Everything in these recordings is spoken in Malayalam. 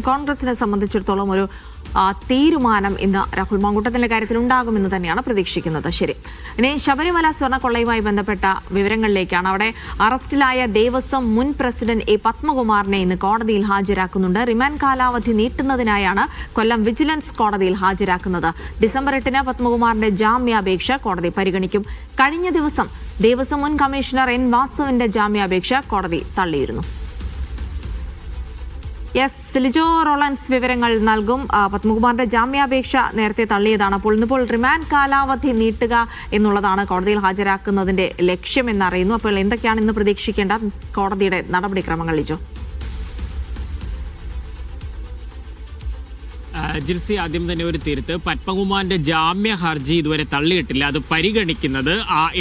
കോൺഗ്രസിനെ സംബന്ധിച്ചിടത്തോളം ഒരു തീരുമാനം ഇന്ന് രാഹുൽ മാങ്കൂട്ടത്തിന്റെ കാര്യത്തിൽ ഉണ്ടാകുമെന്ന് തന്നെയാണ് പ്രതീക്ഷിക്കുന്നത്. ശരി, ഇനി ശബരിമല സ്വർണ്ണക്കൊള്ളയുമായി ബന്ധപ്പെട്ട വിവരങ്ങളിലേക്കാണ്. അവിടെ അറസ്റ്റിലായ ദേവസ്വം മുൻ പ്രസിഡന്റ് എ പത്മകുമാറിനെ ഇന്ന് കോടതിയിൽ ഹാജരാക്കുന്നുണ്ട്. റിമാൻഡ് കാലാവധി നീട്ടുന്നതിനായാണ് കൊല്ലം വിജിലൻസ് കോടതിയിൽ ഹാജരാക്കുന്നത്. ഡിസംബർ 8-ന് പത്മകുമാറിന്റെ ജാമ്യാപേക്ഷ കോടതി പരിഗണിക്കും. കഴിഞ്ഞ ദിവസം ദേവസ്വം മുൻ കമ്മീഷണർ എൻ വാസുവിന്റെ ജാമ്യാപേക്ഷ കോടതി തള്ളിയിരുന്നു. ലിജോ റോളൻസ് വിവരങ്ങൾ നൽകും. പത്മകുമാറിന്റെ ജാമ്യാപേക്ഷ നേരത്തെ തള്ളിയതാണ്. അപ്പോൾ ഇന്നിപ്പോൾ റിമാൻഡ് കാലാവധി നീട്ടുക എന്നുള്ളതാണ് കോടതിയിൽ ഹാജരാക്കുന്നതിന്റെ ലക്ഷ്യമെന്നറിയുന്നു. അപ്പോൾ എന്തൊക്കെയാണ് ഇന്ന് പ്രതീക്ഷിക്കേണ്ട കോടതിയുടെ നടപടിക്രമങ്ങൾ, ലിജോ? ജിൽസി, ആദ്യം തന്നെ ഒരു തിരുത്ത്. പത്മകുമാറിന്റെ ജാമ്യ ഹർജി ഇതുവരെ തള്ളിയിട്ടില്ല. അത് പരിഗണിക്കുന്നത്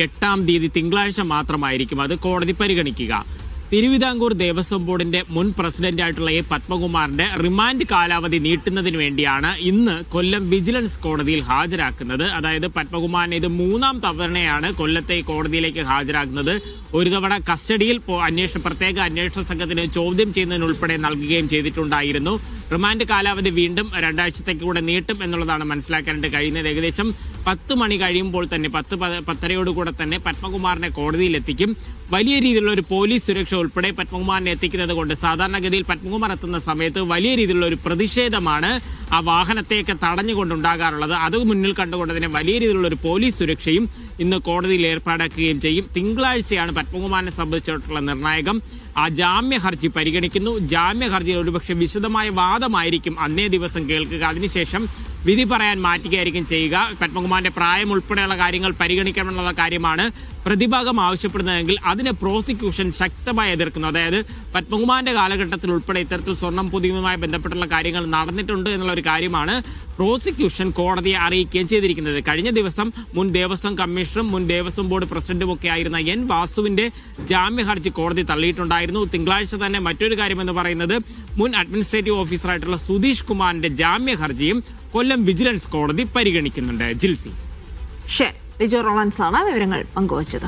8-ാം തീയതി തിങ്കളാഴ്ച മാത്രമായിരിക്കും അത് കോടതി പരിഗണിക്കുക. തിരുവിതാംകൂർ ദേവസ്വം ബോർഡിന്റെ മുൻ പ്രസിഡന്റായിട്ടുള്ള എ പത്മകുമാറിന്റെ റിമാൻഡ് കാലാവധി നീട്ടുന്നതിന് വേണ്ടിയാണ് ഇന്ന് കൊല്ലം വിജിലൻസ് കോടതിയിൽ ഹാജരാക്കുന്നത്. അതായത് പത്മകുമാറിനെ ഇത് 3-ാം തവണയാണ് കൊല്ലത്തെ കോടതിയിലേക്ക് ഹാജരാക്കുന്നത്. ഒരു തവണ കസ്റ്റഡിയിൽ പ്രത്യേക അന്വേഷണ സംഘത്തിന് ചോദ്യം ചെയ്യുന്നതിനുൾപ്പെടെ നൽകുകയും ചെയ്തിട്ടുണ്ടായിരുന്നു. റിമാൻഡ് കാലാവധി വീണ്ടും 2 ആഴ്ചത്തേക്ക് കൂടെ നീട്ടും എന്നുള്ളതാണ് മനസ്സിലാക്കാനായിട്ട് കഴിയുന്നത്. ഏകദേശം 10 മണി കഴിയുമ്പോൾ തന്നെ 10:10 തന്നെ പത്മകുമാറിനെ കോടതിയിൽ എത്തിക്കും. വലിയ രീതിയിലുള്ള ഒരു പോലീസ് സുരക്ഷ ഉൾപ്പെടെ പത്മകുമാറിനെ എത്തിക്കുന്നത് കൊണ്ട് സാധാരണഗതിയിൽ പത്മകുമാർ എത്തുന്ന സമയത്ത് വലിയ രീതിയിലുള്ള ഒരു പ്രതിഷേധമാണ് ആ വാഹനത്തെയൊക്കെ തടഞ്ഞുകൊണ്ടുണ്ടാകാറുള്ളത്. അത് മുന്നിൽ കണ്ടുകൊണ്ട് തന്നെ വലിയ രീതിയിലുള്ള ഒരു പോലീസ് സുരക്ഷയും ഇന്ന് കോടതിയിൽ ഏർപ്പാടാക്കുകയും ചെയ്യും. തിങ്കളാഴ്ചയാണ് പത്മകുമാറിനെ സംബന്ധിച്ചിട്ടുള്ള നിർണായകം. ആ ജാമ്യ ഹർജി പരിഗണിക്കുന്നു. ജാമ്യ ഹർജിയിൽ ഒരുപക്ഷെ വിശദമായ വാദമായിരിക്കും അന്നേ ദിവസം കേൾക്കുക. അതിനുശേഷം വിധി പറയാൻ മാറ്റുകയായിരിക്കും ചെയ്യുക. പത്മകുമാറിന്റെ പ്രായം ഉൾപ്പെടെയുള്ള കാര്യങ്ങൾ പരിഗണിക്കണമെന്നുള്ള കാര്യമാണ് പ്രതിഭാഗം ആവശ്യപ്പെടുന്നതെങ്കിൽ അതിനെ പ്രോസിക്യൂഷൻ ശക്തമായി എതിർക്കുന്നു. അതായത് പത്മകുമാറിന്റെ കാലഘട്ടത്തിൽ ഉൾപ്പെടെ ഇത്തരത്തിൽ സ്വർണം പൊതിയുമായി ബന്ധപ്പെട്ടുള്ള കാര്യങ്ങൾ നടന്നിട്ടുണ്ട് എന്നുള്ള ഒരു കാര്യമാണ് പ്രോസിക്യൂഷൻ കോടതിയെ അറിയിക്കുകയും ചെയ്തിരിക്കുന്നത്. കഴിഞ്ഞ ദിവസം മുൻ ദേവസ്വം കമ്മീഷണറും മുൻ ദേവസ്വം ബോർഡ് പ്രസിഡന്റും ഒക്കെ ആയിരുന്ന എൻ വാസുവിന്റെ ജാമ്യ ഹർജി കോടതി തള്ളിയിട്ടുണ്ടായിരുന്നു. തിങ്കളാഴ്ച തന്നെ മറ്റൊരു കാര്യമെന്ന് പറയുന്നത് മുൻ അഡ്മിനിസ്ട്രേറ്റീവ് ഓഫീസറായിട്ടുള്ള സുധീഷ് കുമാറിന്റെ ജാമ്യ ഹർജിയും കൊല്ലം വിജിലൻസ് കോടതി പരിഗണിക്കുന്നുണ്ട്. ജിൽസി, ലിജോ റോളൻസ് ആണ് വിവരങ്ങൾ പങ്കുവച്ചത്.